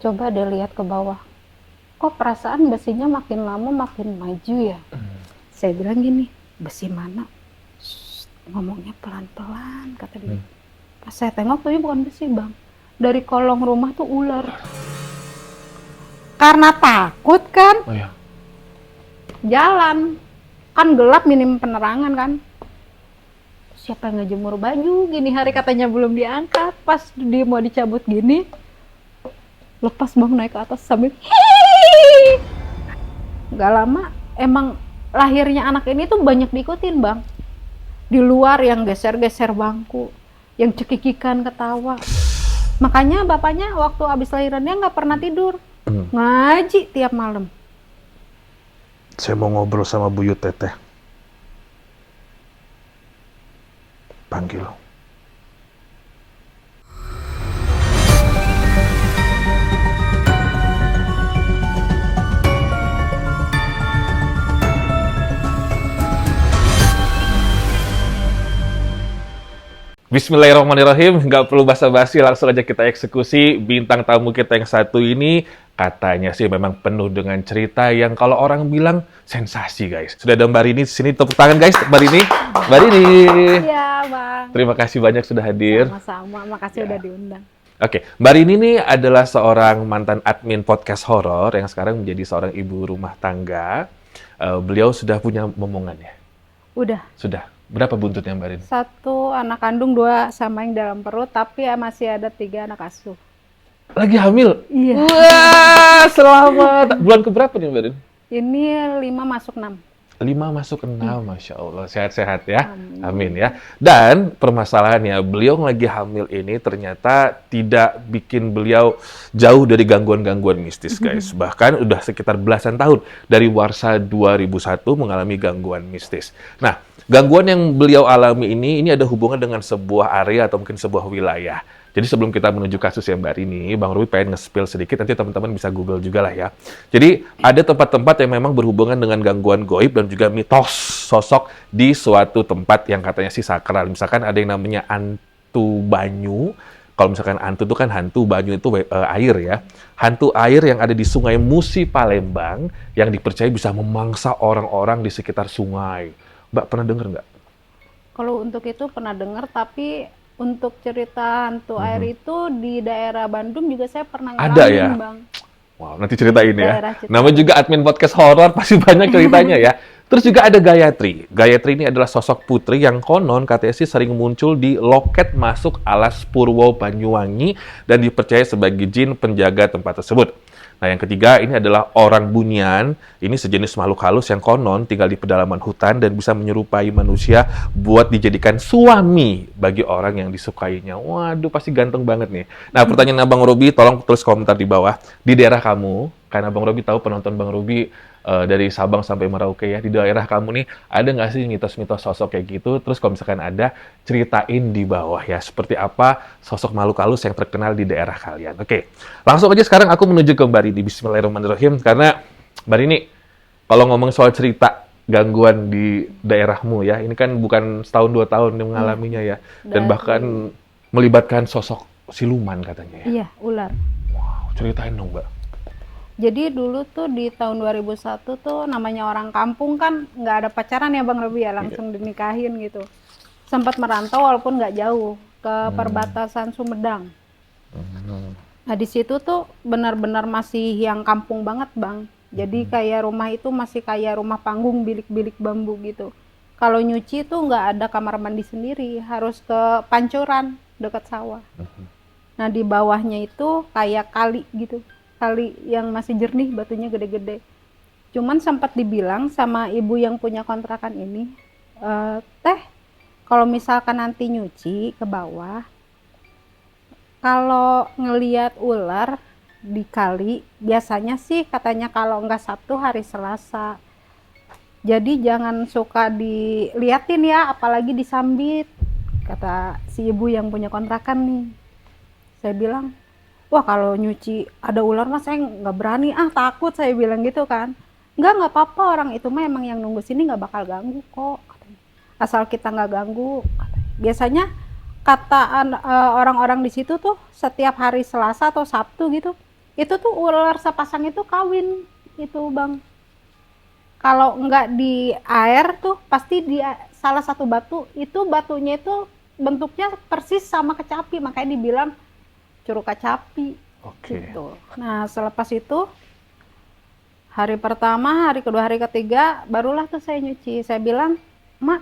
Coba deh lihat ke bawah. Kok perasaan besinya makin lama makin maju ya? Saya bilang gini, besi mana? Shh, ngomongnya pelan-pelan, kata dia. Pas saya tengok tuh bukan besi, Bang. Dari kolong rumah tuh ular. Karena takut kan, Oh ya. jalan. Kan gelap, minim penerangan kan. Siapa yang ngejemur baju gini hari katanya belum diangkat. Pas dia mau dicabut gini, lepas Bang naik ke atas sambil hihihi. Gak lama emang lahirnya anak ini tuh banyak diikutin Bang. Di luar yang geser-geser bangku, yang cekikikan ketawa. Makanya bapaknya waktu abis lahirannya nggak pernah tidur, ngaji tiap malam. Saya mau ngobrol sama Buyut Teteh. Panggil. Bismillahirrahmanirrahim, nggak perlu basa-basi, langsung aja kita eksekusi. Bintang tamu kita yang satu ini katanya sih memang penuh dengan cerita yang kalau orang bilang sensasi, guys. Sudah ada Mbak Rini di sini, tepuk tangan guys, Mbak Rini. Mbak Rini. Iya Bang. Terima kasih banyak sudah hadir. Sama-sama, makasih udah diundang. Oke, Mbak Rini ini adalah seorang mantan admin podcast horor yang sekarang menjadi seorang ibu rumah tangga. Beliau sudah punya momongan ya? Udah. Sudah. Berapa buntutnya Mbak Rini? 1 anak kandung, 2 sama yang dalam perut, tapi ya masih ada 3 anak asuh. Lagi hamil? Iya. Wah, selamat. Bulan keberapa nih Mbak Rini? Ini 5 masuk 6. 5 masuk 6, Masya Allah. Sehat-sehat ya. Amin ya. Dan permasalahannya, beliau lagi hamil ini ternyata tidak bikin beliau jauh dari gangguan-gangguan mistis, guys. Bahkan udah sekitar belasan tahun. Dari Warsa 2001 mengalami gangguan mistis. Nah, gangguan yang beliau alami ini ada hubungan dengan sebuah area atau mungkin sebuah wilayah. Jadi sebelum kita menuju kasus yang Mbak Rini, Bang Ruby pengen nge-spill sedikit, nanti teman-teman bisa Google juga lah ya. Jadi ada tempat-tempat yang memang berhubungan dengan gangguan goib dan juga mitos sosok di suatu tempat yang katanya sih sakral. Misalkan ada yang namanya hantu banyu. Kalau misalkan hantu itu kan hantu, banyu itu air ya. Hantu air yang ada di Sungai Musi Palembang yang dipercaya bisa memangsa orang-orang di sekitar sungai. Mbak pernah dengar nggak? Kalau untuk itu pernah dengar, tapi untuk cerita hantu air itu di daerah Bandung juga saya pernah ngalamin, Ada ya? Bang. Wow, nanti ceritain ya. Daerah Citarum. Namanya juga admin podcast horor, pasti banyak ceritanya ya. Terus juga ada Gayatri. Gayatri ini adalah sosok putri yang konon katanya sih sering muncul di loket masuk alas Purwo Banyuwangi dan dipercaya sebagai jin penjaga tempat tersebut. Nah, yang ketiga ini adalah orang bunian. Ini sejenis makhluk halus yang konon tinggal di pedalaman hutan dan bisa menyerupai manusia buat dijadikan suami bagi orang yang disukainya. Waduh, pasti ganteng banget nih. Nah, pertanyaan Abang Robi, tolong tulis komentar di bawah. Di daerah kamu, karena Bang Robi tahu penonton Bang Robi dari Sabang sampai Merauke ya, di daerah kamu nih, ada nggak sih mitos-mitos sosok kayak gitu? Terus kalau misalkan ada, ceritain di bawah ya, seperti apa sosok makhluk halus yang terkenal di daerah kalian. Oke, langsung aja sekarang aku menuju ke Mbak Rini. Bismillahirrahmanirrahim, karena Mbak Rini, kalau ngomong soal cerita gangguan di daerahmu ya, ini kan bukan setahun 2 tahun yang mengalaminya ya, dan bahkan melibatkan sosok siluman katanya ya. Iya, ular. Wow, ceritain dong Mbak. Jadi dulu tuh di tahun 2001 tuh namanya orang kampung kan nggak ada pacaran ya Bang Robi ya, langsung dinikahin gitu. Sempat merantau walaupun nggak jauh ke perbatasan Sumedang. Nah di situ tuh benar-benar masih yang kampung banget Bang. Jadi kayak rumah itu masih kayak rumah panggung, bilik-bilik bambu gitu. Kalau nyuci tuh nggak ada kamar mandi sendiri, harus ke pancuran dekat sawah. Nah di bawahnya itu kayak kali gitu. Kali yang masih jernih, batunya gede-gede. Cuman sempat dibilang sama ibu yang punya kontrakan ini, teh kalau misalkan nanti nyuci ke bawah, kalau ngelihat ular di kali, biasanya sih katanya kalau nggak Sabtu hari Selasa. Jadi jangan suka diliatin ya, apalagi disambit, kata si ibu yang punya kontrakan nih. Saya bilang, wah kalau nyuci ada ular mas saya nggak berani, takut, saya bilang gitu kan. Nggak apa-apa, orang itu mah emang yang nunggu sini nggak bakal ganggu kok, katanya. Asal kita nggak ganggu, katanya. Biasanya kata orang-orang di situ tuh setiap hari Selasa atau Sabtu gitu Itu tuh ular sepasang itu kawin itu Bang. Kalau nggak di air tuh pasti di salah satu batu, itu batunya itu bentuknya persis sama kecapi, makanya dibilang curug kecapi Oke. gitu. Nah selepas itu hari pertama, hari kedua, hari ketiga barulah tuh saya nyuci. Saya bilang, Mak,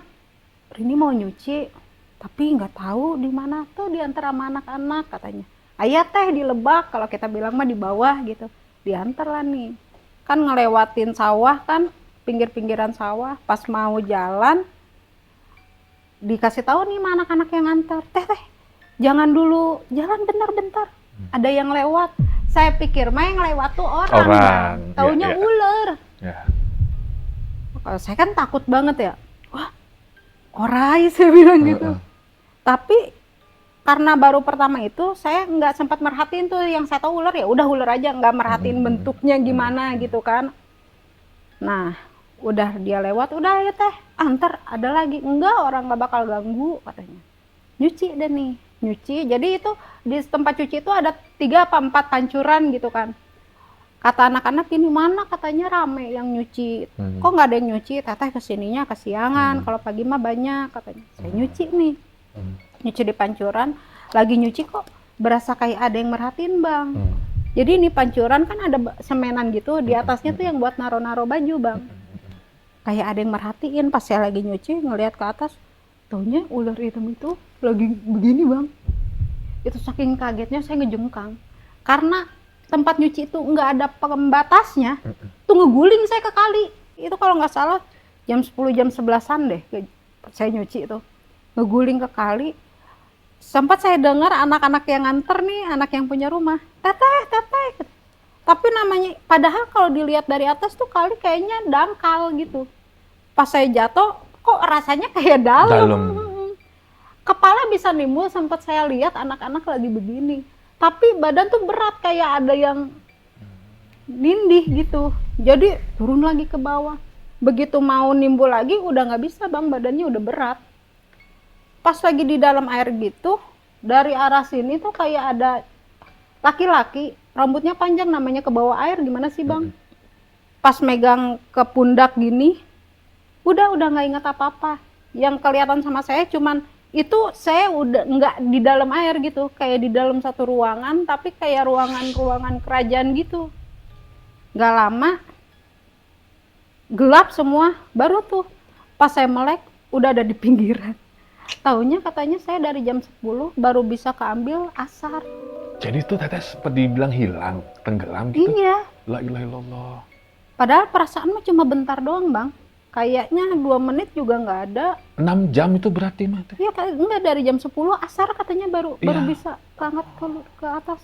Rini mau nyuci tapi nggak tahu di mana tuh, di antara sama anak-anak katanya. Ayah teh di Lebak, kalau kita bilang mah di bawah gitu. Diantar lah nih, kan ngelewatin sawah kan, pinggir-pinggiran sawah. Pas mau jalan dikasih tahu nih sama anak-anak yang nganter, teh jangan dulu, jalan bentar-bentar, ada yang lewat. Saya pikir mah yang lewat tuh orang, Bang. Taunya ya, ya. ular. Ya. Kalau saya kan takut banget ya, wah orai saya bilang gitu. Tapi karena baru pertama itu saya nggak sempat merhatiin tuh, yang saya tahu ular ya udah ular aja, nggak merhatiin bentuknya gimana gitu kan. Nah udah dia lewat, udah ya teh antar ada lagi, enggak orang nggak bakal ganggu katanya. Nyuci deh nih, nyuci. Jadi itu di tempat cuci itu ada 3 apa 4 pancuran gitu kan. Kata anak-anak ini mana katanya rame yang nyuci, kok nggak ada yang nyuci? Teteh kesininya kesiangan, kalau pagi mah banyak katanya. Saya nyuci nih, nyuci di pancuran, lagi nyuci kok berasa kayak ada yang merhatiin Bang. Jadi ini pancuran kan ada semenan gitu, di atasnya tuh yang buat naro-naro baju Bang. Kayak ada yang merhatiin. Pas saya lagi nyuci ngelihat ke atas, taunya ular hitam itu lagi begini Bang. Itu saking kagetnya saya ngejengkang, karena tempat nyuci itu nggak ada pembatasnya, tuh ngeguling saya ke kali. Itu kalau nggak salah jam 10 jam 11-an deh saya nyuci itu, ngeguling ke kali. Sempat saya dengar anak-anak yang nganter nih, anak yang punya rumah, teteh. Tapi namanya, padahal kalau dilihat dari atas tuh kali kayaknya dangkal gitu. Pas saya jatuh, kok rasanya kayak dalam. Kepala bisa nimbul, sempat saya lihat anak-anak lagi begini. Tapi badan tuh berat, kayak ada yang nindih gitu. Jadi turun lagi ke bawah. Begitu mau nimbul lagi, udah nggak bisa Bang, badannya udah berat. Pas lagi di dalam air gitu, dari arah sini tuh kayak ada laki-laki, rambutnya panjang, namanya ke bawah air, gimana sih Bang? Pas megang ke pundak gini, udah nggak ingat apa-apa. Yang kelihatan sama saya cuman itu, saya udah nggak di dalam air gitu, kayak di dalam satu ruangan, tapi kayak ruangan kerajaan gitu. Nggak lama, gelap semua, baru tuh pas saya melek udah ada di pinggiran. Taunya katanya saya dari jam 10 baru bisa keambil asar. Jadi itu teteh sempat dibilang hilang, tenggelam gitu? Iya. La ilaha illallah. Padahal perasaan mah cuma bentar doang Bang. Kayaknya 2 menit juga nggak ada. 6 jam itu berarti mah teh? Iya, enggak, dari jam 10 asar katanya baru bisa keangkat ke atas.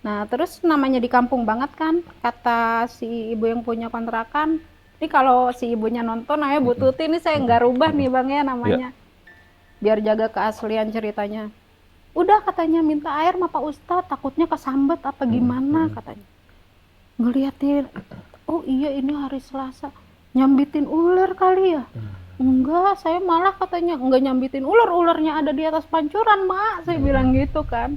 Nah terus namanya di kampung banget kan, kata si ibu yang punya kontrakan, ini kalau si ibunya nonton namanya Bu Tuti, ini saya nggak rubah nih Bang ya namanya. Biar jaga keaslian ceritanya. Udah katanya minta air sama Pak Ustadz, takutnya kesambet apa gimana katanya. Ngeliatin, oh iya ini hari Selasa, nyambitin ular kali ya. Enggak, saya malah katanya enggak nyambitin ular, ularnya ada di atas pancuran Mak, saya bilang gitu kan.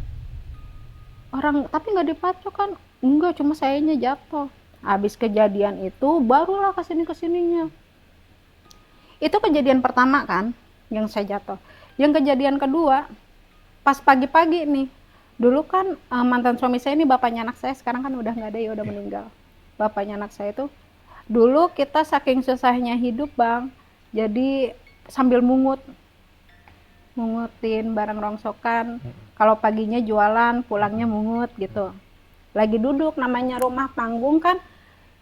Orang tapi nggak dipacok kan, enggak, cuma sayanya jatuh. Habis kejadian itu barulah kesininya. Itu kejadian pertama kan yang saya jatuh. Yang kejadian kedua pas pagi-pagi nih, dulu kan mantan suami saya ini bapaknya anak saya, sekarang kan udah nggak ada ya, udah meninggal. Bapaknya anak saya itu dulu kita saking susahnya hidup Bang, jadi sambil mungutin barang rongsokan. Kalau paginya jualan, pulangnya mungut gitu. Lagi duduk, namanya rumah panggung kan,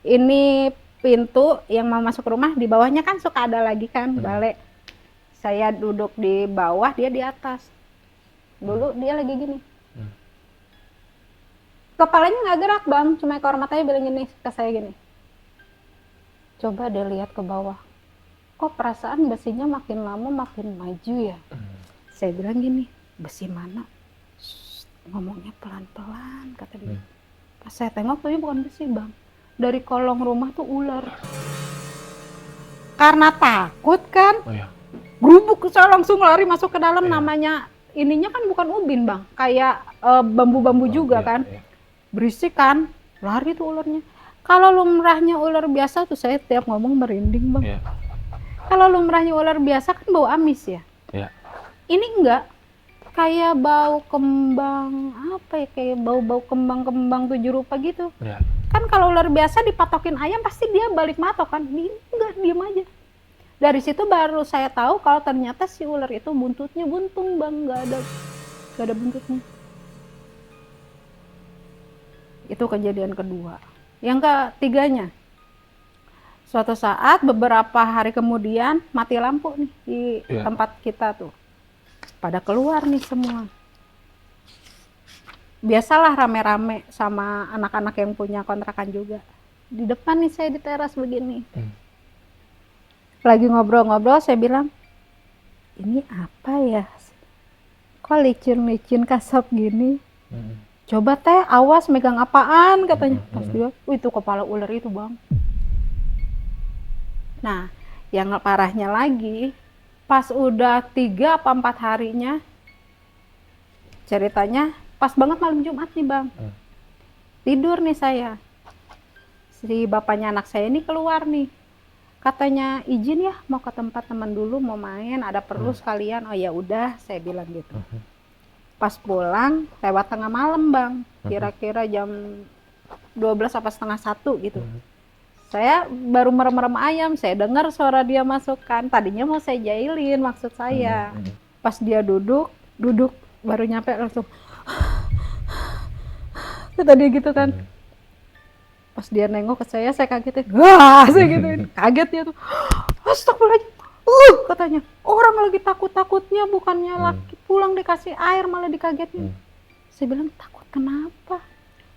ini pintu yang mau masuk rumah, di bawahnya kan suka ada lagi kan balik. Saya duduk di bawah, dia di atas. Dulu dia lagi gini. Kepalanya nggak gerak Bang, cuma ekor matanya bilang gini ke saya gini. Coba deh lihat ke bawah. Kok perasaan besinya makin lama makin maju ya? Saya bilang gini, besi mana? Ngomongnya pelan-pelan kata dia. Pas saya tengok tuh bukan besi Bang. Dari kolong rumah tuh ular. Karena takut kan? Gerubuk, saya langsung lari masuk ke dalam. Namanya ininya kan bukan ubin Bang, kayak bambu-bambu juga kan. berisik kan, lari tuh ularnya. Kalau lumrahnya ular biasa tuh, saya tiap ngomong merinding bang. Iya. Kalau lumrahnya ular biasa kan bau amis ya. Iya. Ini enggak, kayak bau kembang apa ya, kayak bau-bau kembang-kembang 7 rupa gitu. Iya. Kan kalau ular biasa dipatokin ayam pasti dia balik matok kan, ini enggak, diem aja. Dari situ baru saya tahu kalau ternyata si ular itu buntutnya buntung bang, nggak ada buntutnya. Itu kejadian kedua. Yang ketiganya, suatu saat beberapa hari kemudian mati lampu nih di tempat kita tuh. Pada keluar nih semua. Biasalah rame-rame sama anak-anak yang punya kontrakan juga. Di depan nih saya di teras begini. Lagi ngobrol-ngobrol saya bilang, ini apa ya? Kok licin-licin kasap gini? Coba teh, awas megang apaan katanya. Pas dia, itu kepala ular itu bang. Nah, yang parahnya lagi, pas udah 3 apa 4 harinya, ceritanya pas banget malam Jumat nih bang. Tidur nih saya. Si bapaknya anak saya ini keluar nih. Katanya izin ya mau ke tempat teman dulu, mau main, ada perlu sekalian. Oh ya udah, saya bilang gitu. Pas pulang lewat tengah malam bang, kira-kira jam 12 apa setengah 1 gitu. Saya baru merem-merem ayam, saya dengar suara dia masuk kan. Tadinya mau saya jahilin maksud saya. Pas dia duduk baru nyampe langsung tadi gitu kan. Pas dia nengok ke saya kagetin. Wah, saya gituin. Kaget dia tuh. Astagfirullahaladzim. Katanya, orang lagi takut-takutnya, bukannya laki pulang dikasih air malah dikagetin. Saya bilang, takut kenapa?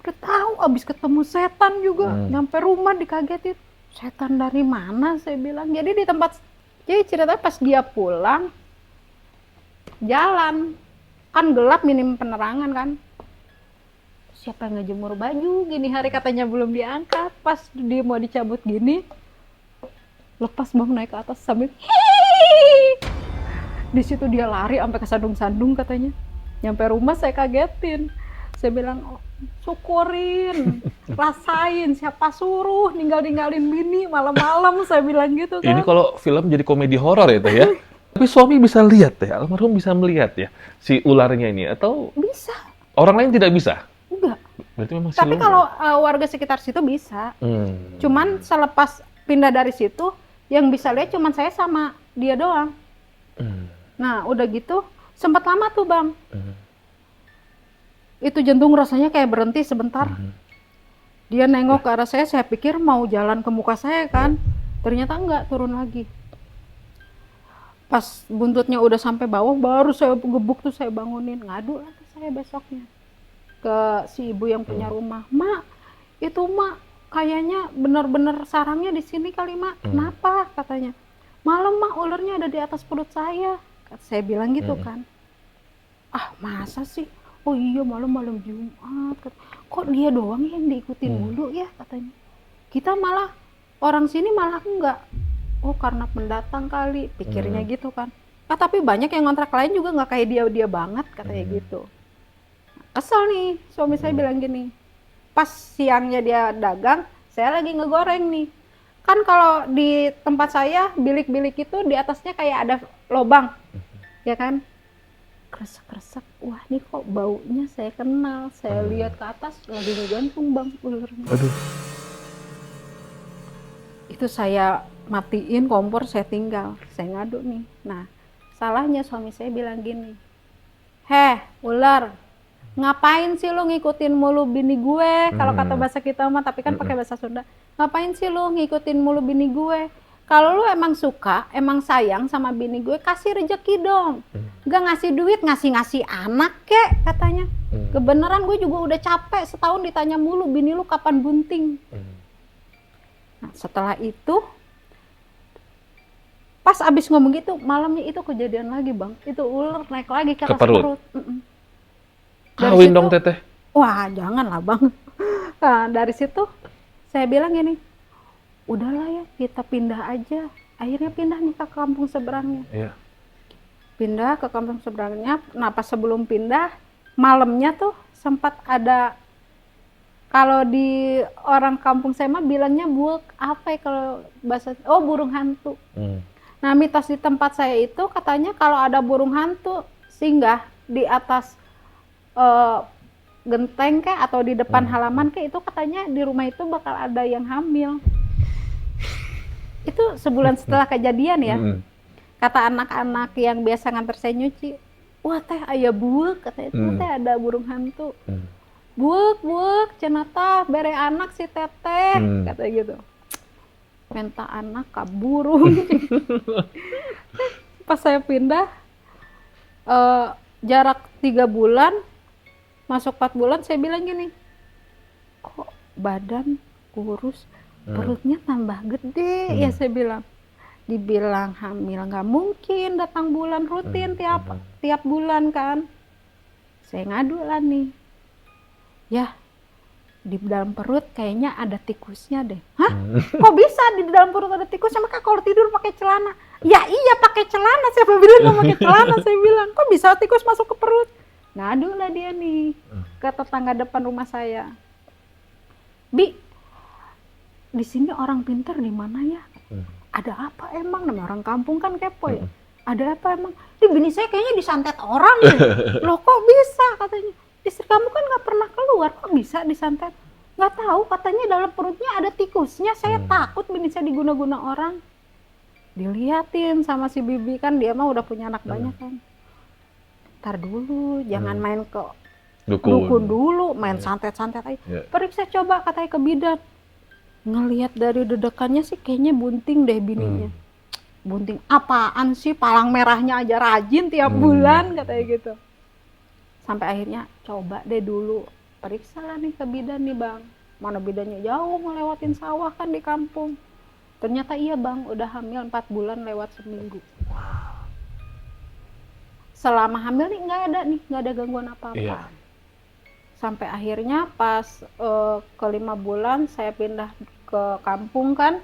Udah tahu abis ketemu setan juga, nyampe rumah dikagetin. Setan dari mana? Saya bilang. Jadi di tempat, jadi ceritanya pas dia pulang, jalan, kan gelap minim penerangan kan. Siapa yang ngejemur baju gini hari katanya belum diangkat, pas dia mau dicabut gini, lepas bang naik ke atas sambil di situ dia lari sampai ke sandung-sandung katanya. Nyampe rumah saya kagetin, saya bilang oh, syukurin, rasain, siapa suruh ninggalin bini malam-malam, saya bilang gitu kan. Ini kalau film jadi komedi horor ya teh ya. Tapi suami bisa lihat ya, almarhum bisa melihat ya si ularnya ini atau bisa? Orang lain tidak bisa? Enggak. Berarti memang Tapi kalau warga sekitar situ bisa. Cuman selepas pindah dari situ, yang bisa lihat cuman saya sama dia doang. Nah, udah gitu, sempat lama tuh bang. Itu jantung rasanya kayak berhenti sebentar. Dia nengok ke arah saya pikir mau jalan ke muka saya kan. Ternyata enggak, turun lagi. Pas buntutnya udah sampai bawah, baru saya gebuk tuh, saya bangunin. Ngadu lah saya besoknya ke si ibu yang punya rumah. Mak, itu mak kayaknya bener-bener sarangnya di sini kali mak. Kenapa? Katanya. Malam mak ularnya ada di atas perut saya. Saya bilang gitu kan. Ah masa sih? Oh iya malam Jumat. Kok dia doang yang diikutin mulu ya katanya. Kita malah orang sini malah enggak. Oh karena pendatang kali, pikirnya gitu kan. Ah tapi banyak yang kontrak lain juga nggak kayak dia banget katanya gitu. Kesel nih, suami saya bilang gini, pas siangnya dia dagang, saya lagi ngegoreng nih. Kan kalau di tempat saya, bilik-bilik itu di atasnya kayak ada lobang, ya kan? Kresek-kresek, wah ini kok baunya saya kenal. Saya lihat ke atas, lagi ngegantung bang ularnya. Aduh. Itu saya matiin kompor, saya tinggal, saya ngadu nih. Nah, salahnya suami saya bilang gini, heh ular, ngapain sih lu ngikutin mulu bini gue? Kalau kata bahasa kita mah, tapi kan pakai bahasa Sunda. Ngapain sih lu ngikutin mulu bini gue? Kalau lu emang suka, emang sayang sama bini gue, kasih rejeki dong. Gak ngasih duit, ngasih anak kek katanya. Kebenaran gue juga udah capek setahun ditanya mulu bini lu kapan bunting. Nah, setelah itu pas abis ngomong gitu, malamnya itu kejadian lagi bang. Itu ular naik lagi ke atas perut. Kawin dong teteh. Wah jangan lah bang. Nah, dari situ saya bilang gini, udahlah ya kita pindah aja. Akhirnya pindah nih ke kampung seberangnya. Iya. Pindah ke kampung seberangnya. Nah pas sebelum pindah, malamnya tuh sempat ada Kalau di orang kampung saya mah bilangnya buek apa ya kalau bahasa, oh burung hantu. Nah mitos di tempat saya itu katanya kalau ada burung hantu singgah di atas eh, genteng kayak atau di depan halaman kayak itu katanya di rumah itu bakal ada yang hamil. Itu sebulan setelah kejadian ya. Kata anak-anak yang biasa nganter saya nyuci, wah teh aya buek katanya itu teh ada burung hantu. Buek cenata bere anak si teteh kata gitu. Minta anak kaburu. Pas saya pindah jarak 3 bulan masuk 4 bulan saya bilang gini, kok badan kurus, perutnya tambah gede ya saya bilang. Dibilang hamil nggak mungkin datang bulan rutin tiap bulan kan. Saya ngadu lah nih. Ya, di dalam perut kayaknya ada tikusnya deh. Hah? Kok bisa di dalam perut ada tikusnya? Maka kalau tidur pakai celana. Ya iya pakai celana. Siapa bilang nggak pakai celana? Saya bilang, kok bisa tikus masuk ke perut? Ngadu lah dia nih ke tetangga depan rumah saya. Bi, di sini orang pintar di mana ya? Ada apa emang? Namanya orang kampung kan kepo ya. Ada apa emang? Di bini saya kayaknya disantet orang deh. Loh kok bisa katanya? Istri kamu kan nggak pernah keluar, kok bisa disantet? Nggak tahu, katanya dalam perutnya ada tikusnya. Saya takut bini saya diguna-guna orang. Diliatin sama si bibi kan, dia mah udah punya anak banyak kan. Ntar dulu, jangan main ke dukun dulu, main santet-santet aja. Periksa coba katanya ke bidan. Ngelihat dari dedekannya sih kayaknya bunting deh bininya. Bunting apaan sih, palang merahnya aja rajin tiap bulan katanya gitu. Sampai akhirnya coba deh dulu periksa lah nih ke bidan nih bang, mana bidannya jauh ngelewatin sawah kan di kampung. Ternyata iya bang, udah hamil 4 bulan lewat seminggu. Selama hamil nih nggak ada gangguan apa-apa. Sampai akhirnya pas ke 5 bulan saya pindah ke kampung kan,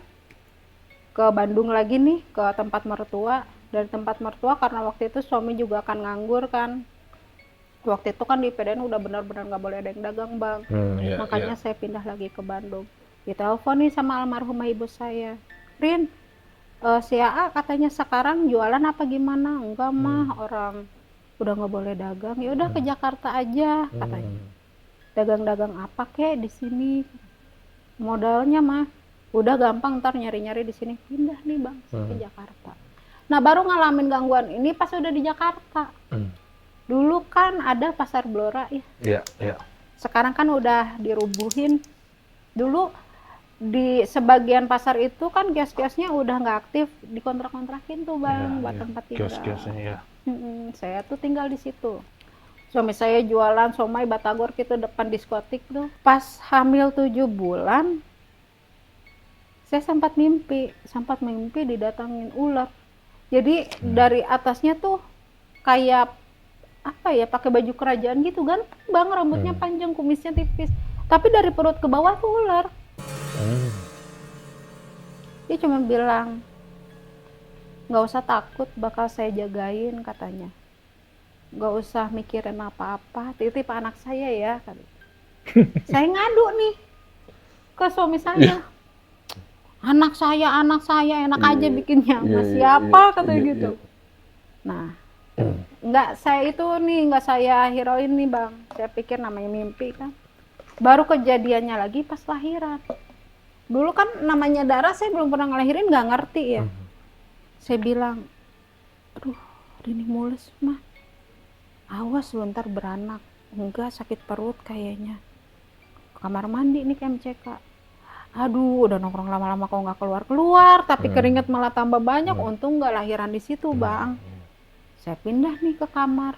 ke Bandung lagi nih, ke tempat mertua. Dari tempat mertua karena waktu itu suami juga akan nganggur kan. Waktu itu kan di PDN udah benar-benar nggak boleh ada yang dagang bang. Makanya saya pindah lagi ke Bandung. Ditelepon nih sama almarhumah ibu saya, Rin, si AA katanya sekarang jualan apa gimana? Enggak mah, orang udah nggak boleh dagang. Ya udah ke Jakarta aja katanya. Dagang-dagang apa kek di sini? Modalnya mah udah gampang, ntar nyari-nyari di sini. Pindah nih bang ke Jakarta. Nah baru ngalamin gangguan ini pas udah di Jakarta. Dulu kan ada pasar Blora ya. Sekarang kan udah dirubuhin. Dulu di sebagian pasar itu kan kios-kiosnya udah nggak aktif, dikontrak-kontrakin tuh bang buat tempat tinggal. Kios-kiosnya saya tuh tinggal di situ. Suami saya jualan somai batagor gitu depan diskotik tuh. Pas hamil 7 bulan, saya sempat mimpi didatangin ular. Jadi dari atasnya tuh kayak apa ya, pakai baju kerajaan gitu kan bang, rambutnya panjang, kumisnya tipis, tapi dari perut ke bawah tuh ular. Dia cuma bilang nggak usah takut, bakal saya jagain katanya, nggak usah mikirin apa-apa, titip anak saya ya kali. Saya ngadu nih ke suami saya, anak saya enak aja bikinnya sama siapa katanya gitu. Nah nggak saya hirauin nih bang, saya pikir namanya mimpi kan. Baru kejadiannya lagi pas lahiran. Dulu kan namanya darah saya belum pernah ngelahirin, nggak ngerti ya. Saya bilang, aduh Rini mulus mah, awas lu ntar beranak. Enggak, sakit perut kayaknya. Kamar mandi nih KMCK. Aduh udah nongkrong lama-lama kok nggak keluar, tapi keringet malah tambah banyak. Untung nggak lahiran di situ bang. Saya pindah nih ke kamar,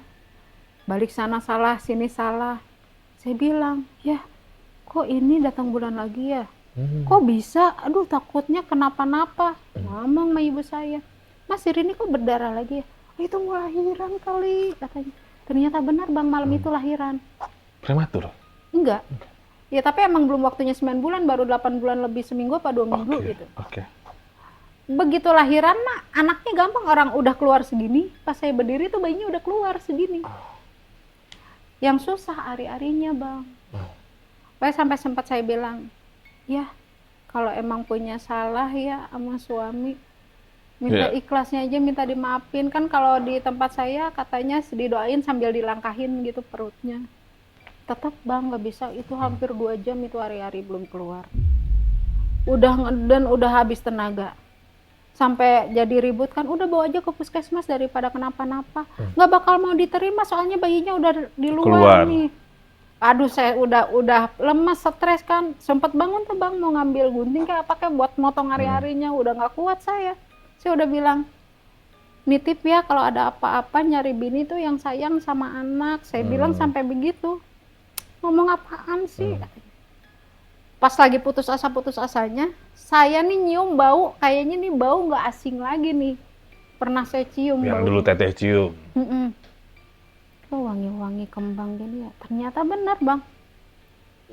balik sana salah, sini salah. Saya bilang, ya kok ini datang bulan lagi ya? Kok bisa? Aduh takutnya kenapa-napa. Ngomong sama ibu saya, Mas Rini kok berdarah lagi ya? Oh, itu mau lahiran kali katanya. Ternyata benar bang, malam itu lahiran. Prematur? Enggak. Ya tapi emang belum waktunya 9 bulan, baru 8 bulan lebih seminggu apa 2 minggu gitu. Begitu lahiran mah anaknya gampang, orang udah keluar segini, pas saya berdiri tuh bayinya udah keluar segini. Yang susah ari-arinya bang. Sampai sempat saya bilang, ya kalau emang punya salah ya sama suami, minta Iya. ikhlasnya aja, minta dimaafin. Kan kalau di tempat saya katanya didoain sambil dilangkahin gitu perutnya. Tetap bang nggak bisa, itu hampir 2 jam itu hari-hari belum keluar. Dan udah habis tenaga. Sampai jadi ribut kan, udah bawa aja ke puskesmas daripada kenapa-napa. Nggak bakal mau diterima soalnya bayinya udah di luar Keluar. nih. Aduh saya udah lemas, stres kan. Sempet bangun tuh bang mau ngambil gunting kayak apa kayak buat motong hari-harinya, udah nggak kuat saya. Saya udah bilang, nitip ya kalau ada apa-apa nyari bini tuh yang sayang sama anak. Saya bilang sampai begitu. Ngomong apaan sih? Pas lagi putus asanya, saya nih nyium bau, kayaknya nih bau nggak asing lagi nih. Pernah saya cium Yang bau. dulu teteh cium. Oh, wangi-wangi kembang gini ya. Ternyata benar bang.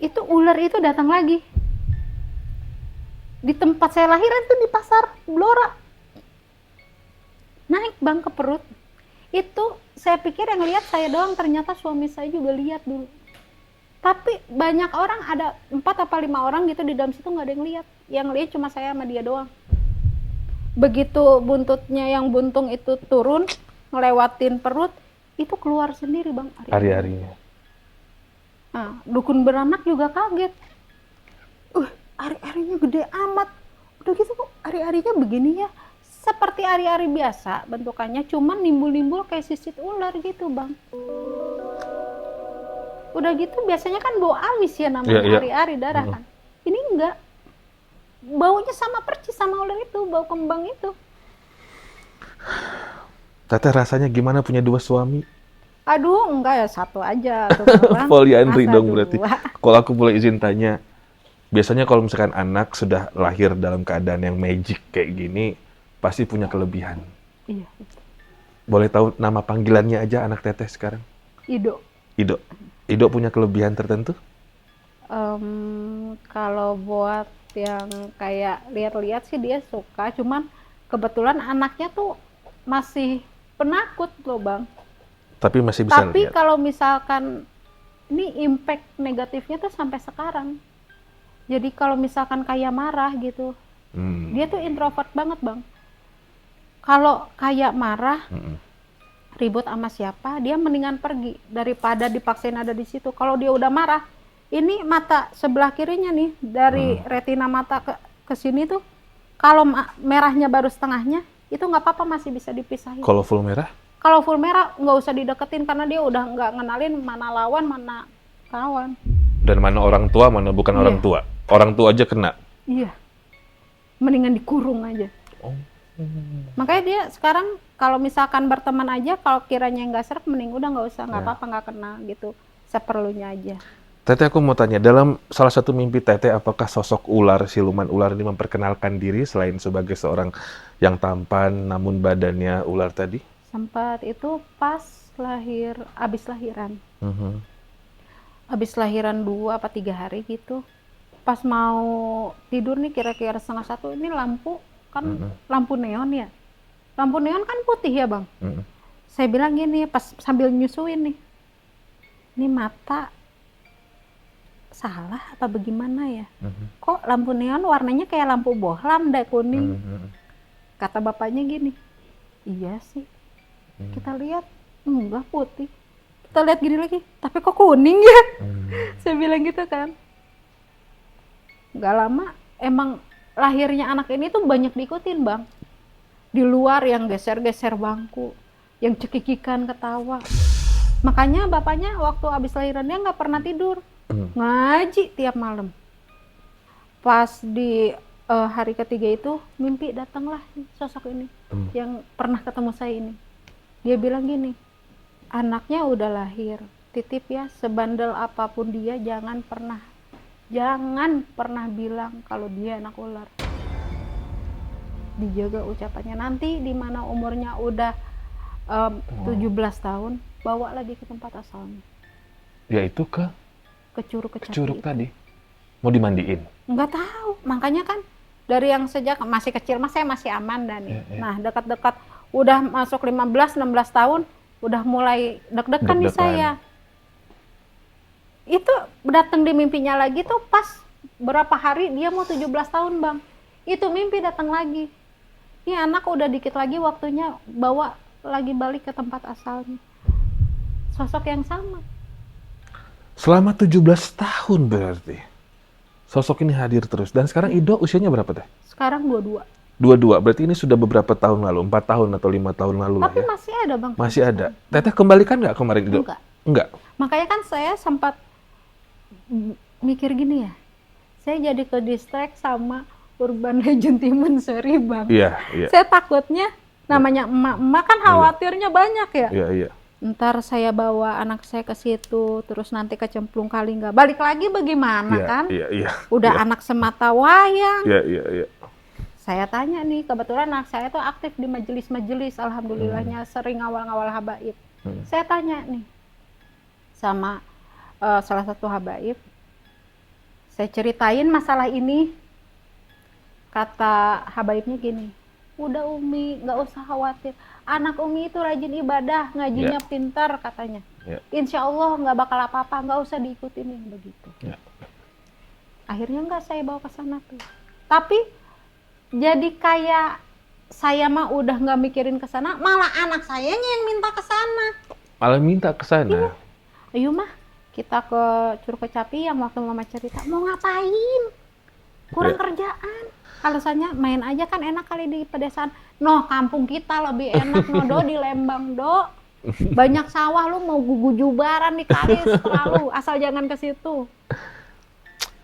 Itu ular itu datang lagi. Di tempat saya lahiran tuh di pasar Blora. Naik bang ke perut. Itu saya pikir yang lihat saya doang, ternyata suami saya juga lihat dulu. Tapi banyak orang, ada 4 atau 5 orang gitu di dalam situ nggak ada yang lihat. Yang lihat cuma saya sama dia doang. Begitu buntutnya yang buntung itu turun, ngelewatin perut, itu keluar sendiri bang. Hari-harinya. Nah, dukun beranak juga kaget. Ari-arinya gede amat. Udah gitu kok ari-arinya begini ya. Seperti ari-ari biasa bentukannya, cuman nimbul-nimbul kayak sisit ular gitu bang. Udah gitu biasanya kan bau amis ya namanya, ari-ari darah kan. Ini enggak. Baunya sama percis sama ular itu, bau kembang itu. Teteh rasanya gimana punya 2 suami? Aduh, enggak ya, 1 aja tuh bang. Poliandri Masa dong 2? berarti. Kalau aku boleh izin tanya, biasanya kalau misalkan anak sudah lahir dalam keadaan yang magic kayak gini, pasti punya kelebihan. Iya. Boleh tahu nama panggilannya aja anak teteh sekarang? Ido. Ido. Ido punya kelebihan tertentu? Kalau buat yang kayak lihat-lihat sih dia suka, cuman kebetulan anaknya tuh masih penakut loh bang. Tapi masih bisa Tapi lihat. kalau misalkan ini impact negatifnya tuh sampai sekarang. Jadi kalau misalkan kayak marah gitu, dia tuh introvert banget bang. Kalau kayak marah, ribut sama siapa, dia mendingan pergi daripada dipaksain ada di situ. Kalau dia udah marah, ini mata sebelah kirinya nih, dari retina mata ke sini tuh, kalau merahnya baru setengahnya, itu nggak apa-apa, masih bisa dipisahin. Kalau full merah? Kalau full merah nggak usah dideketin karena dia udah nggak ngenalin mana lawan mana kawan. Dan mana orang tua, mana bukan orang tua. Orang tua aja kena. Iya. Mendingan dikurung aja. Makanya dia sekarang kalau misalkan berteman aja, kalau kiranya nggak seret, mending udah nggak usah, nggak apa-apa, nggak kena gitu. Seperlunya aja. Teteh, aku mau tanya, dalam salah satu mimpi Teteh, apakah sosok ular, siluman ular ini memperkenalkan diri selain sebagai seorang yang tampan namun badannya ular tadi? Sempat itu pas abis lahiran. Abis lahiran 2 apa 3 hari gitu. Pas mau tidur nih kira-kira 12:30, ini lampu kan lampu neon ya. Lampu neon kan putih ya bang. Saya bilang gini pas sambil nyusuin nih. Ini mata salah apa bagaimana ya? Kok lampu neon warnanya kayak lampu bohlam dah kuning. Kata bapaknya gini. Iya sih. Kita lihat enggak putih. Kita lihat gini lagi, tapi kok kuning ya? Saya bilang gitu kan. Gak lama emang lahirnya anak ini tuh banyak diikutin bang. Di luar yang geser-geser bangku, yang cekikikan ketawa. Makanya bapaknya waktu habis lahiran dia nggak pernah tidur, ngaji tiap malam. Pas di hari ketiga itu mimpi datanglah sosok ini yang pernah ketemu saya ini. Dia bilang gini, anaknya udah lahir, titip ya, sebandel apapun dia jangan pernah bilang kalau dia anak ular. Dijaga ucapannya, nanti di mana umurnya udah 17 tahun, bawalah dia ke tempat asalnya. Yaitu ke Curug tadi. Mau dimandiin? Nggak tahu, makanya kan dari yang sejak masih kecil saya masih aman dan nah dekat-dekat udah masuk 15-16 tahun udah mulai deg-degan nih saya. itu datang di mimpinya lagi tuh pas berapa hari dia mau 17 tahun bang, itu mimpi datang lagi. Ini anak udah dikit lagi waktunya bawa lagi balik ke tempat asalnya. Sosok yang sama. Selama 17 tahun berarti sosok ini hadir terus. Dan sekarang Ido usianya berapa teh? Sekarang 22. 22, berarti ini sudah beberapa tahun lalu, 4 tahun atau 5 tahun lalu lah Tapi ya. masih ada bang. Masih ada. Teteh kembalikan nggak kemarin Ido? Enggak. Enggak. Makanya kan saya sempat mikir gini ya, saya jadi ke distract sama Urban Legend Timun Seri bang. Iya, iya. Saya takutnya namanya emak-emak kan khawatirnya banyak ya. Iya, iya. Ntar saya bawa anak saya ke situ, terus nanti kecemplung kali nggak balik lagi bagaimana Iya, kan? iya, iya. Udah Iya. anak semata wayang. Iya, iya, iya. Saya tanya nih, kebetulan anak saya tuh aktif di majelis-majelis, alhamdulillahnya sering ngawal-ngawal habaib. Saya tanya nih sama salah satu habaib, saya ceritain masalah ini, kata habaibnya gini, udah Umi, nggak usah khawatir, anak Umi itu rajin ibadah, ngajinya pintar katanya. Ya. Insya Allah nggak bakal apa-apa, nggak usah diikutin nih begitu. Ya. Akhirnya nggak saya bawa ke sana tuh. Tapi jadi kayak saya mah udah nggak mikirin ke sana, malah anak sayanya yang minta ke sana. Malah minta ke sana. Ayo mah kita ke Curug Kecapi yang waktu mama cerita, mau ngapain? Kurang kerjaan. Alasannya main aja kan enak kali di pedesaan. Noh, kampung kita lebih enak no do di Lembang do. Banyak sawah, lu mau gugujubaran di kali selalu, asal jangan ke situ.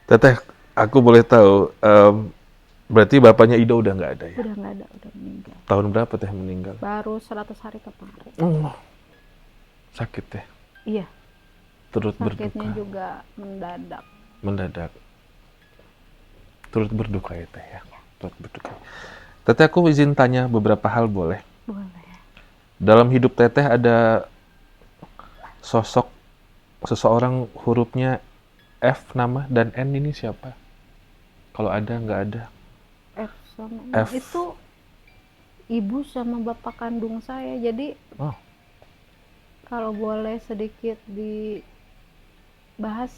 Teteh, aku boleh tahu, berarti bapaknya Ido udah nggak ada ya? Udah nggak ada, udah meninggal. Tahun berapa teh meninggal? Baru 100 hari kemarin. Sakit teh. Iya, Turut sakitnya berduka. juga mendadak. Mendadak. Turut berduka ya teh ya. Turut berduka. Teteh, aku izin tanya beberapa hal boleh? Boleh. Dalam hidup Teteh ada sosok seseorang hurufnya F nama dan N, ini siapa? Kalau ada, nggak ada? F sama F. itu ibu sama bapak kandung saya. Jadi Oh, kalau boleh sedikit dibahas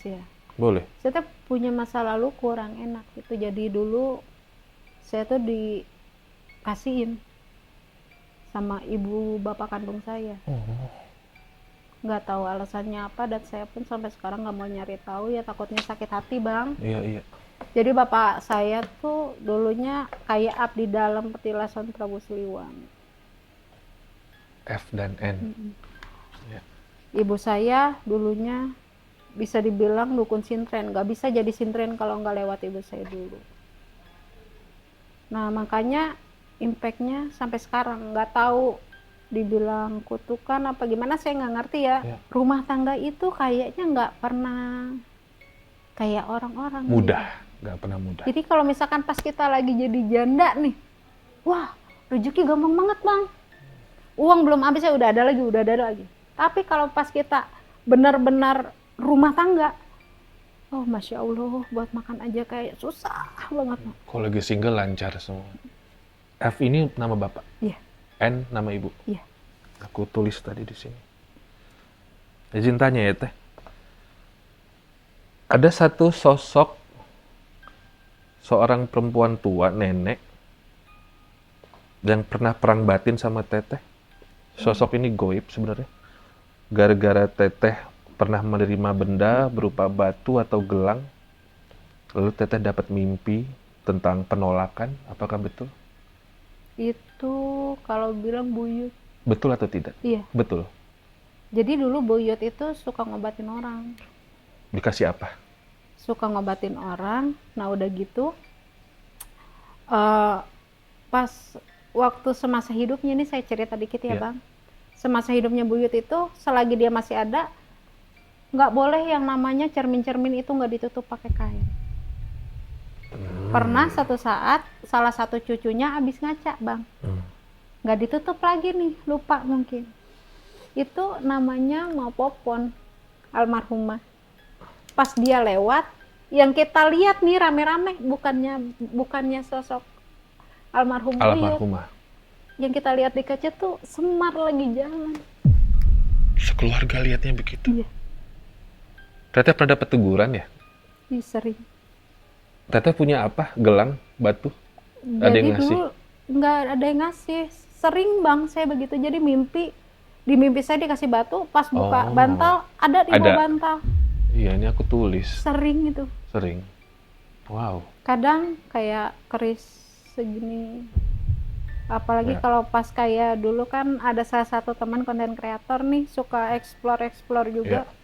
ya. boleh. Saya tuh punya masa lalu kurang enak gitu. Jadi dulu saya tuh dikasihin sama ibu bapak kandung saya. Nggak tahu alasannya apa, dan saya pun sampai sekarang nggak mau nyari tahu ya, takutnya sakit hati bang. Iya, iya. Jadi bapak saya tuh dulunya kayak abdi dalam petilasan Prabu Siliwangi. F dan N. Ya. Ibu saya dulunya bisa dibilang dukun sintren, nggak bisa jadi sintren kalau nggak lewat ibu saya dulu. Nah makanya impactnya sampai sekarang nggak tahu dibilang kutukan apa gimana, saya nggak ngerti ya. Ya. Rumah tangga itu kayaknya nggak pernah kayak orang-orang Mudah, nggak pernah mudah. Jadi kalau misalkan pas kita lagi jadi janda nih, wah rezeki gampang banget bang, uang belum habis ya udah ada lagi, udah ada lagi. Tapi kalau pas kita benar-benar rumah tangga, oh masya Allah, buat makan aja kayak susah banget. Kalau lagi single lancar semua. F ini nama bapak, Iya, N nama ibu. iya. Aku tulis tadi di sini. Izin tanya ya teh. Ada satu sosok seorang perempuan tua, nenek, yang pernah perang batin sama teteh. Sosok ini goib sebenarnya. Gara-gara teteh pernah menerima benda berupa batu atau gelang, lalu teteh dapat mimpi tentang penolakan. Apakah betul? Itu kalau bilang buyut, Betul atau tidak? iya. Betul. Jadi dulu buyut itu suka ngobatin orang, Dikasih apa? suka ngobatin orang. Nah udah gitu, pas waktu semasa hidupnya, ini saya cerita dikit ya Iya. bang. Semasa hidupnya buyut itu, selagi dia masih ada, nggak boleh yang namanya cermin-cermin itu nggak ditutup pakai kain. Pernah satu saat salah satu cucunya habis ngaca bang, nggak ditutup lagi nih, lupa mungkin. Itu namanya mau Popon, almarhumah. Pas dia lewat, yang kita lihat nih rame-rame bukannya sosok almarhum buyut. Almarhumah. Yang kita lihat di kaca tuh Semar lagi jalan. Sekeluarga lihatnya begitu. Iya. Teteh pernah dapat teguran ya? Ih, sering. Teteh punya apa? Gelang, batu? Ada Jadi yang ngasih? dulu nggak ada yang ngasih. Sering bang saya begitu. Jadi di mimpi saya dikasih batu. Pas buka Oh, bantal ada di bawah ada. bantal. Iya, ini aku tulis. Sering itu. Sering. Wow. Kadang kayak keris segini. Apalagi Ya. kalau pas kayak dulu kan ada salah satu teman konten kreator nih suka explore juga. Ya.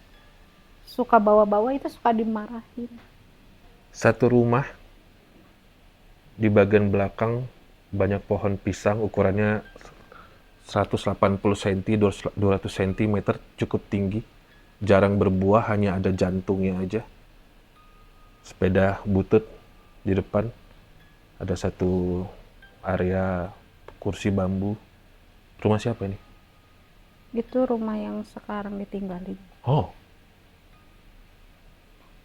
Suka bawa-bawa itu suka dimarahin. Satu rumah di bagian belakang banyak pohon pisang ukurannya 180 cm, 200 cm, cukup tinggi. Jarang berbuah, hanya ada jantungnya aja. Sepeda butut di depan. Ada satu area kursi bambu. Rumah siapa ini? Itu rumah yang sekarang ditinggalin. Oh,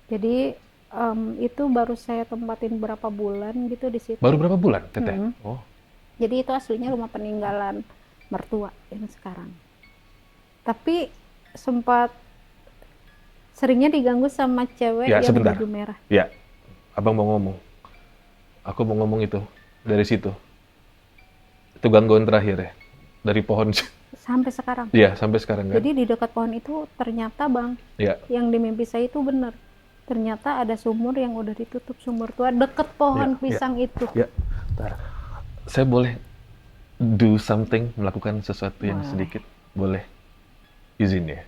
Jadi itu baru saya tempatin berapa bulan gitu di situ. baru berapa bulan, Teteh? Mm-mm. Oh, Jadi itu aslinya rumah peninggalan mertua yang sekarang. Tapi sempat seringnya diganggu sama cewek ya yang sebentar. baju merah. Ya, abang mau ngomong. Aku mau ngomong itu dari situ. Itu gangguan terakhir ya, dari pohon. Sampai sekarang. Iya, sampai sekarang kan? Jadi di dekat pohon itu ternyata bang, Iya. yang di mimpi saya itu benar. Ternyata ada sumur yang udah ditutup, sumur tua deket pohon Iya, pisang itu. Ya, bentar. Saya boleh do something, melakukan sesuatu yang Boleh. sedikit? Boleh. Izin ya?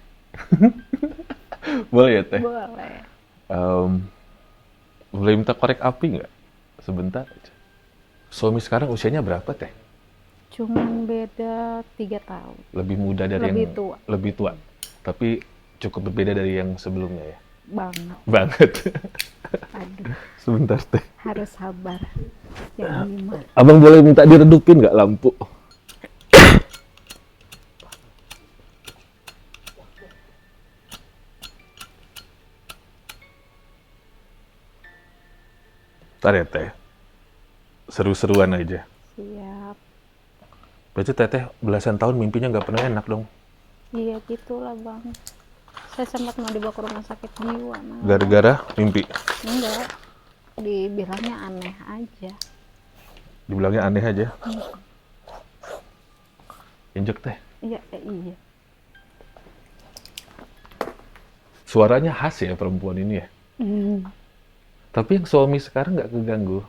Boleh ya, Teh? Boleh. Boleh minta korek api nggak? Sebentar aja. Suami sekarang usianya berapa, Teh? Cuman beda 3 tahun. Lebih muda dari Lebih yang... tua. Lebih tua. Tapi cukup berbeda dari yang sebelumnya ya? Banget. Banget. Aduh, Sebentar, Teh. harus sabar. Yang lima. Abang boleh minta diredupin nggak lampu? Ntar ya, Teh. Seru-seruan aja. Siap. Berarti Teteh belasan tahun mimpinya nggak pernah enak dong? Iya gitulah bang. Saya sempat mau dibawa ke rumah sakit jiwa. Malah. Gara-gara mimpi? Enggak. Dibilangnya aneh aja. Dibilangnya aneh aja? Injek, Teh. Iya, iya. Suaranya khas ya perempuan ini ya? Hmm, Tapi yang suami sekarang nggak keganggu?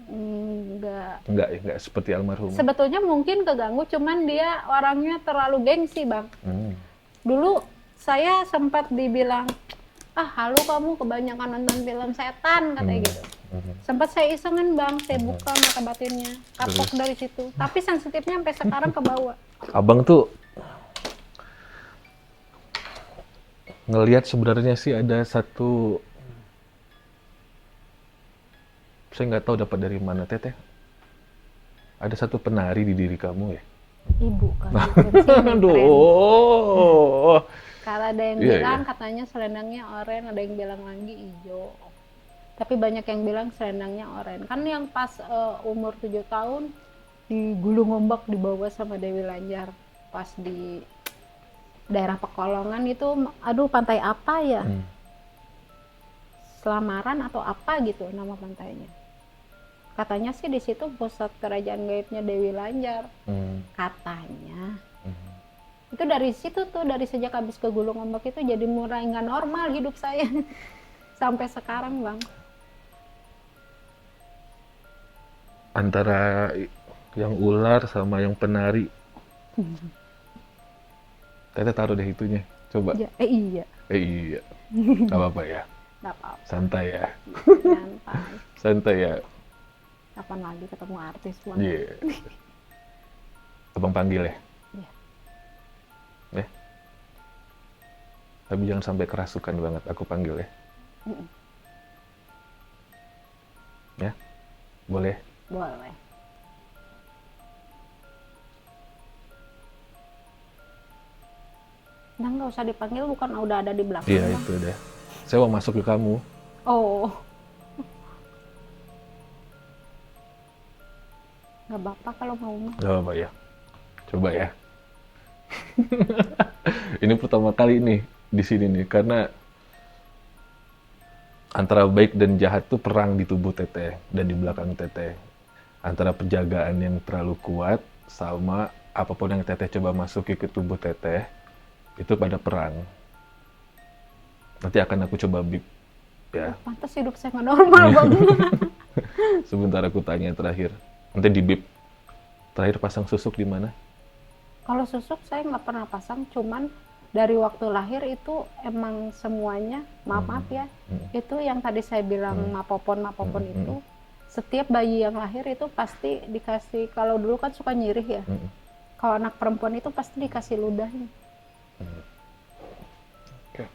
enggak. Nggak ya? Nggak seperti almarhum? Sebetulnya mungkin keganggu, cuman dia orangnya terlalu gengsi bang. Hmm. Dulu saya sempat dibilang, halu kamu kebanyakan nonton film setan katanya gitu. Sempat saya isengin bang, saya buka mata batinnya, kapok Terus? dari situ. Tapi sensitifnya sampai sekarang ke bawah. Abang tuh ngelihat sebenarnya sih ada satu, saya nggak tahu dapat dari mana, Teteh. Ada satu penari di diri kamu ya? Ibu kan, bukan sini, keren. Aduh. Kalau ada yang Iya, bilang iya. katanya selendangnya oranye, ada yang bilang lagi hijau. Tapi banyak yang bilang selendangnya oranye. Kan yang pas umur 7 tahun digulung ombak dibawa sama Dewi Lanjar pas di daerah Pekalongan itu, aduh pantai apa ya? Selamaran atau apa gitu nama pantainya. Katanya sih di situ pusat kerajaan gaibnya Dewi Lanjar. Katanya. Itu dari situ tuh, dari sejak habis ke gulung ombak itu jadi mulai nggak normal hidup saya. Sampai sekarang bang. Antara yang ular sama yang penari. Teteh taruh deh itunya. Coba. Ya, iya. Iya. Gak apa-apa ya. Nggak apa-apa. Santai ya. Nyantai. Santai ya. Kapan lagi ketemu artis bang? Iya. Abang panggil ya. Iya. Tapi jangan sampai kerasukan banget. Aku panggil ya. Ya. Boleh. Boleh. Nah, nggak usah dipanggil, bukan udah ada di belakang. Iya, Bang? itu deh. Saya mau masuk ke kamu. Oh. Nggak apa-apa kalau mau mah. Gak apa-apa ya. Coba ya. Ini pertama kali nih di sini nih, karena Antara baik dan jahat tuh perang di tubuh Teteh dan di belakang Teteh. Antara penjagaan yang terlalu kuat sama apapun yang Teteh coba masuki ke tubuh Teteh, itu pada perang. Nanti akan aku coba bip ya. Pantas hidup saya nggak normal bang. Sebentar aku tanya terakhir. Nanti di bip. Terakhir pasang susuk di mana? Kalau susuk saya nggak pernah pasang, cuman dari waktu lahir itu emang semuanya, maaf ya, itu yang tadi saya bilang mapopon itu, setiap bayi yang lahir itu pasti dikasih, kalau dulu kan suka nyirih ya, kalau anak perempuan itu pasti dikasih ludahnya, Oke.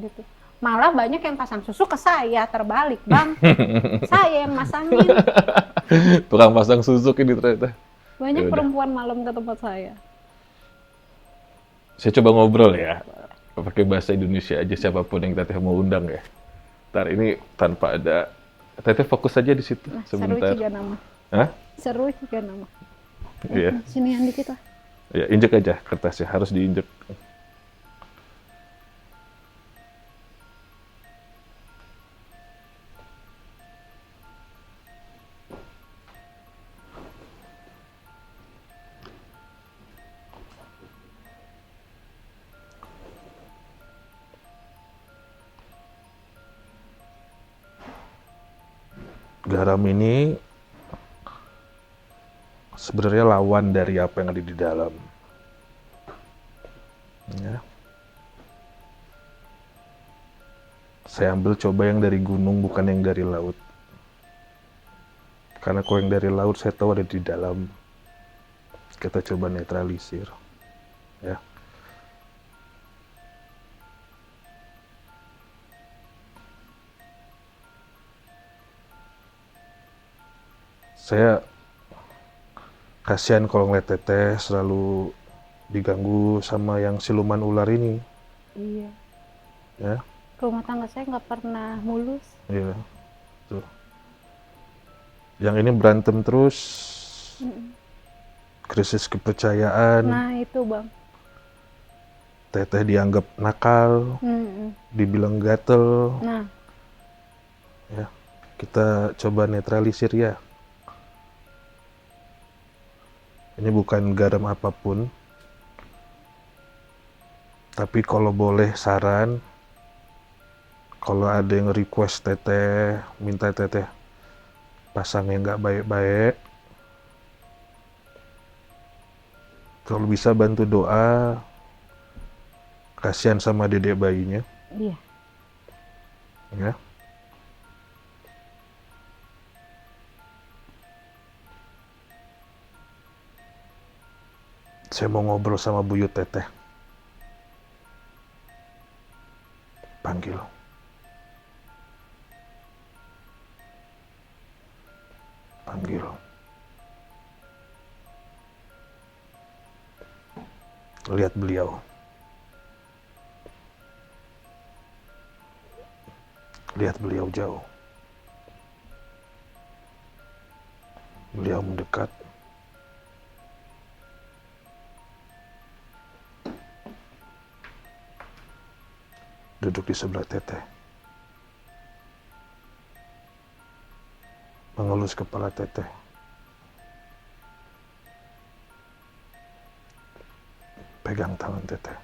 gitu. Malah banyak yang pasang susu ke saya, terbalik bang, saya yang masangin. Tukang pasang susuk ini ternyata. Banyak Yaudah. perempuan malam ke tempat saya. Saya coba ngobrol ya. Pakai bahasa Indonesia aja siapapun yang Teteh mau undang ya. Ntar ini tanpa ada Teteh fokus aja di situ Nah, sebentar. seru juga nama. Hah? Seru juga nama. Iya. Sini yang dikit lah. Ya, injek aja kertasnya, harus diinjek. Garam ini sebenarnya lawan dari apa yang ada di dalam. Ya. Saya ambil coba yang dari gunung, bukan yang dari laut. Karena kalau yang dari laut saya tahu ada di dalam. Kita coba netralisir. Ya. Saya kasihan kalau ngeliat Teteh selalu diganggu sama yang siluman ular ini. Iya. Ya. Rumah tangga saya nggak pernah mulus. Iya. Tuh. Yang ini berantem terus. Krisis kepercayaan. Nah itu bang. Teteh dianggap nakal, dibilang gatel. Nah. Ya, kita coba netralisir ya. Ini bukan garam apapun. Tapi kalau boleh saran, kalau ada yang request Teteh, minta Teteh pasang yang nggak baik-baik, kalau bisa bantu doa, kasihan sama dedek bayinya. Iya. Ya. Saya mau ngobrol sama buyut Teteh. Panggil. Panggil. Lihat beliau. Lihat beliau jauh. Beliau mendekat. Duduk di sebelah Teteh. Mengelus kepala Teteh. Pegang tangan Teteh.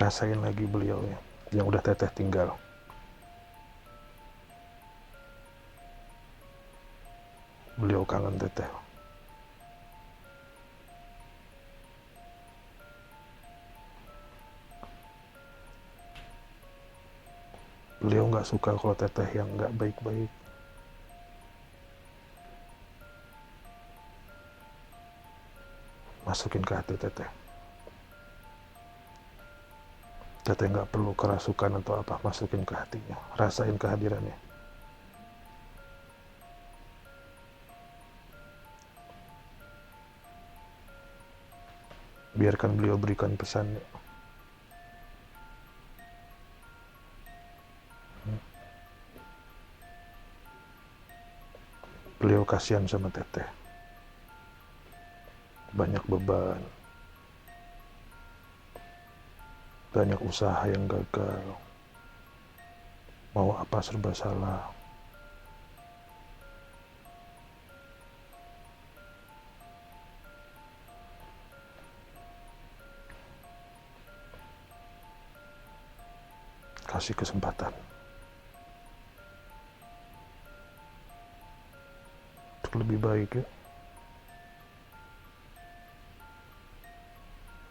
Rasain lagi beliau ya, yang udah Teteh tinggal. Beliau kangen Teteh. Beliau nggak suka kalau Teteh yang nggak baik-baik. Masukin ke hati Teteh. Teteh nggak perlu kerasukan atau apa, masukin ke hatinya. Rasain kehadirannya. Biarkan beliau berikan pesannya. Beliau kasihan sama Teteh. Banyak beban, banyak usaha yang gagal. Mau apa serba salah. Kasih kesempatan untuk lebih baik ya.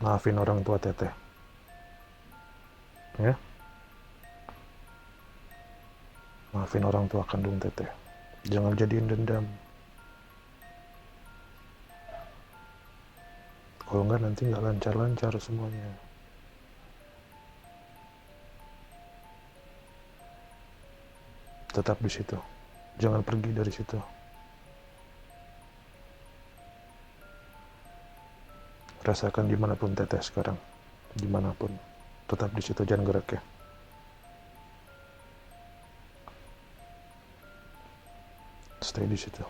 Maafin orang tua Teteh. Ya. Maafin orang tua kandung Teteh. Jangan jadiin dendam. Kalau enggak nanti nggak lancar-lancar semuanya. Tetap di situ. Jangan pergi dari situ. Rasakan dimanapun Teteh sekarang. Dimanapun. Tetap di situ, jangan gerak ya. Stay di situ.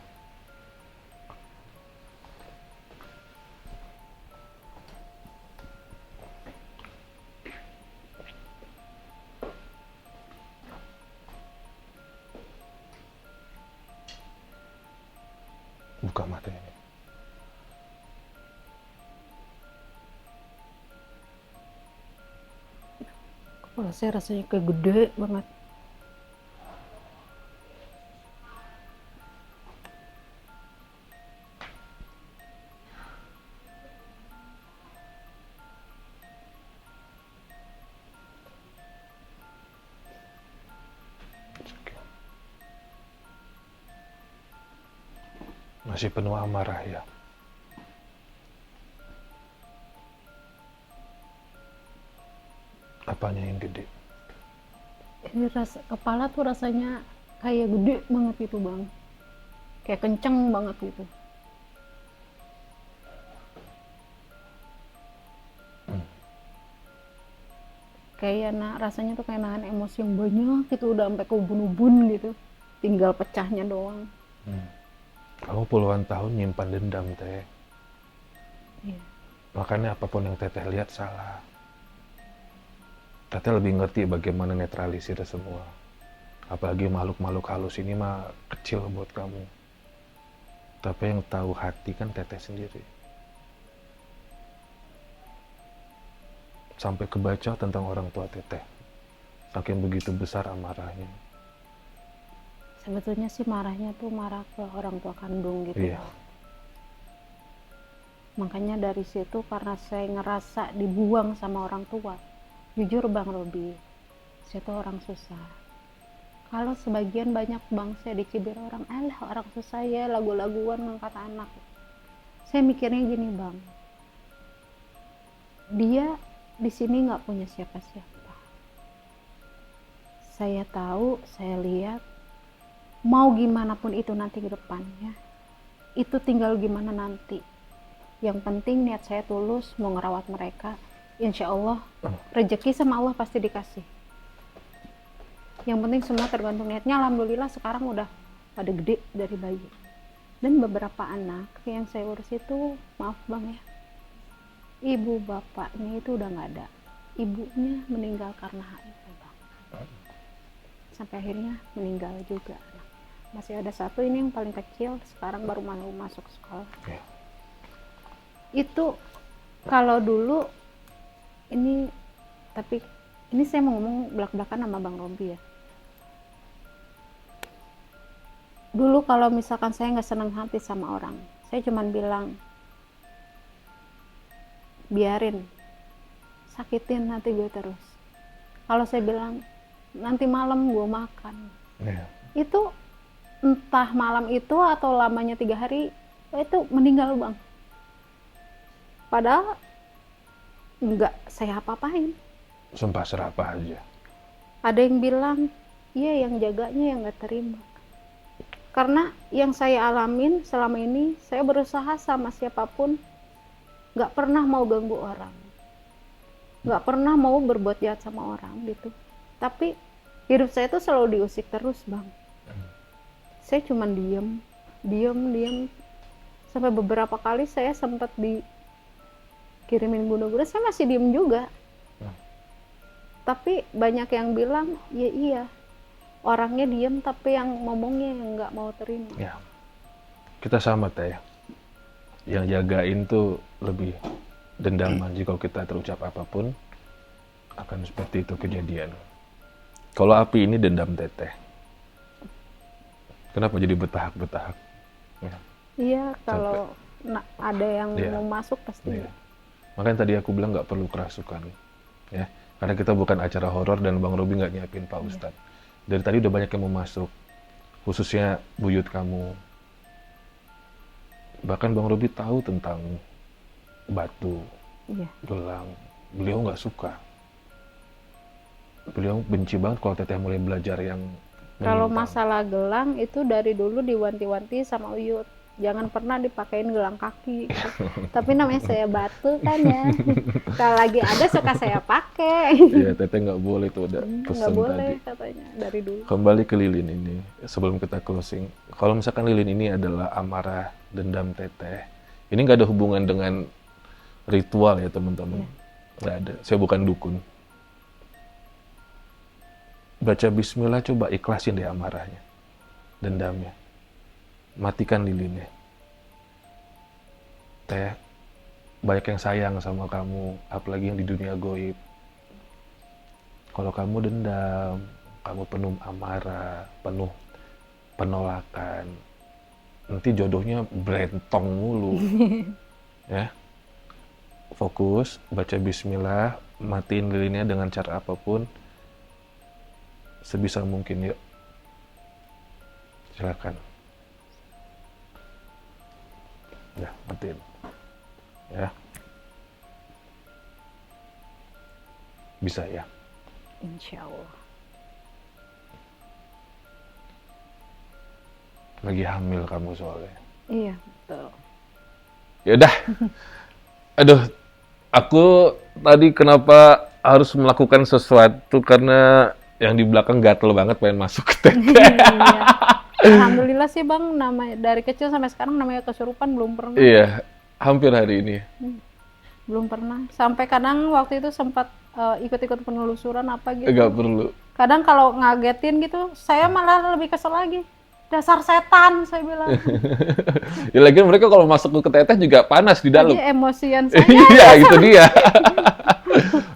Buka mata ini. Kepala saya rasanya kayak gede banget. Masih penuh amarah ya. Apanya yang gede? Ini kepala tuh rasanya kayak gede banget gitu bang, kayak kenceng banget gitu. Kayak rasanya tuh kayak nahan emosi yang banyak gitu, udah sampai ke ubun-ubun gitu, tinggal pecahnya doang. Kamu puluhan tahun nyimpan dendam, Teh. Iya. Makanya apapun yang Teteh lihat salah. Teteh lebih ngerti bagaimana netralisir semua. Apalagi makhluk-makhluk halus ini mah kecil buat kamu. Tapi yang tahu hati kan Teteh sendiri. Sampai kebaca tentang orang tua Teteh. Saking begitu besar amarahnya. Sebetulnya sih marahnya tuh marah ke orang tua kandung gitu. Iya. Bang. Makanya dari situ karena saya ngerasa dibuang sama orang tua. Jujur Bang Robi, saya tuh orang susah. Kalau sebagian banyak bang saya dicibir orang, alah orang susah ya lagu-laguan ngangkat anak. Saya mikirnya gini bang, dia di sini nggak punya siapa-siapa. Saya tahu, saya lihat, mau gimana pun itu nanti ke depannya, itu tinggal gimana nanti. Yang penting niat saya tulus mau ngerawat mereka, insya Allah rezeki sama Allah pasti dikasih. Yang penting semua tergantung niatnya. Alhamdulillah sekarang udah pada gede dari bayi. Dan beberapa anak yang saya urus itu, maaf bang ya, ibu bapaknya itu udah nggak ada. Ibunya meninggal karena HIV bang. Sampai akhirnya meninggal juga. Masih ada satu ini yang paling kecil, sekarang baru mau masuk sekolah. Itu kalau dulu ini, tapi ini saya mau ngomong belak-belakan sama Bang Robi ya. Dulu kalau misalkan saya nggak senang hati sama orang, saya cuman bilang, biarin, sakitin hati gue terus. Kalau saya bilang, nanti malam gue makan. Itu entah malam itu atau lamanya 3 hari, itu meninggal bang. Padahal nggak saya apa-apain. Sumpah serapah aja. Ada yang bilang, iya yang jaganya yang nggak terima. Karena yang saya alamin selama ini, saya berusaha sama siapapun, nggak pernah mau ganggu orang, nggak pernah mau berbuat jahat sama orang gitu. Tapi hidup saya tuh selalu diusik terus bang. Saya cuman diem, diem sampai beberapa kali saya sempat dikirimin guna-guna, saya masih diem juga. Tapi banyak yang bilang ya iya, orangnya diem tapi yang ngomongnya yang nggak mau terima. Ya, kita sama Teh. Yang jagain tuh lebih dendaman. Jika kita terucap apapun, akan seperti itu kejadian. Kalau api ini dendam Teteh. Kenapa jadi bertahap-bertahap? Ya. Iya, kalau ada yang Iya. mau masuk pasti. Iya. Makanya tadi aku bilang nggak perlu kerasukan, ya. Karena kita bukan acara horor dan Bang Robi nggak nyiapin Pak Ustadz. Dari tadi udah banyak yang mau masuk, khususnya buyut kamu. Bahkan Bang Robi tahu tentang batu, Iya. gelang. Beliau nggak suka. Beliau benci banget kalau Teteh mulai belajar yang Kalau menyimpang. masalah gelang itu dari dulu diwanti-wanti sama Uyut, jangan pernah dipakein gelang kaki gitu. Tapi namanya saya batu kan ya. Kalau lagi ada suka saya pakai. Iya, Teteh nggak boleh tuh, udah Nggak pesan boleh tadi. katanya dari dulu. Kembali ke lilin ini, sebelum kita closing. Kalau misalkan lilin ini adalah amarah, dendam Teteh, ini nggak ada hubungan dengan ritual ya teman-teman. Nggak ada, saya bukan dukun. Baca bismillah, coba ikhlasin deh amarahnya, dendamnya. Matikan lilinnya. Teh, banyak yang sayang sama kamu, apalagi yang di dunia goib. Kalau kamu dendam, kamu penuh amarah, penuh penolakan, nanti jodohnya berentong mulu. Ya, fokus, baca bismillah, matiin lilinnya dengan cara apapun, sebisa mungkin. Yuk, silakan. Ya, matiin. Ya, bisa ya. Insya Allah. Lagi hamil kamu soalnya. Iya, betul. Yaudah. Aduh, aku tadi kenapa harus melakukan sesuatu karena yang di belakang gatel banget pengen masuk ke Teteh. Iya. Alhamdulillah sih Bang, dari kecil sampai sekarang namanya kesurupan belum pernah. Iya, hampir hari ini. Belum pernah. Sampai kadang waktu itu sempat ikut-ikut penelusuran apa gitu. Enggak perlu. Kadang kalau ngagetin gitu, saya malah lebih kesel lagi. Dasar setan, saya bilang. Ya lagian mereka kalau masuk ke Teteh juga panas di dalam. Jadi emosian saya. Iya, itu dia.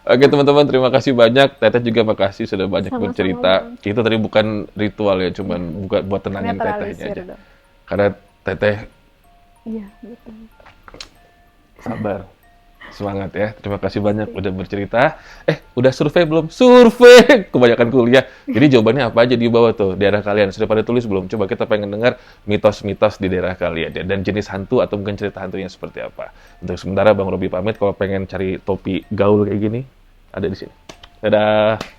Oke teman-teman, terima kasih banyak. Teteh juga makasih sudah banyak Sama-sama, bercerita. Bang. Kita tadi bukan ritual ya, cuman buat tenangin Tetehnya Netralisir aja. dong. Karena Teteh Iya, betul. sabar, semangat ya. Terima kasih banyak udah bercerita. Udah survei belum? Survei! Kebanyakan kuliah. Jadi jawabannya apa aja di bawah tuh, daerah kalian. Sudah pada tulis belum? Coba kita pengen dengar mitos-mitos di daerah kalian ya. Dan jenis hantu atau mungkin cerita hantunya seperti apa. Untuk sementara Bang Robi pamit, kalau pengen cari topi gaul kayak gini, ada di sini. Dadah!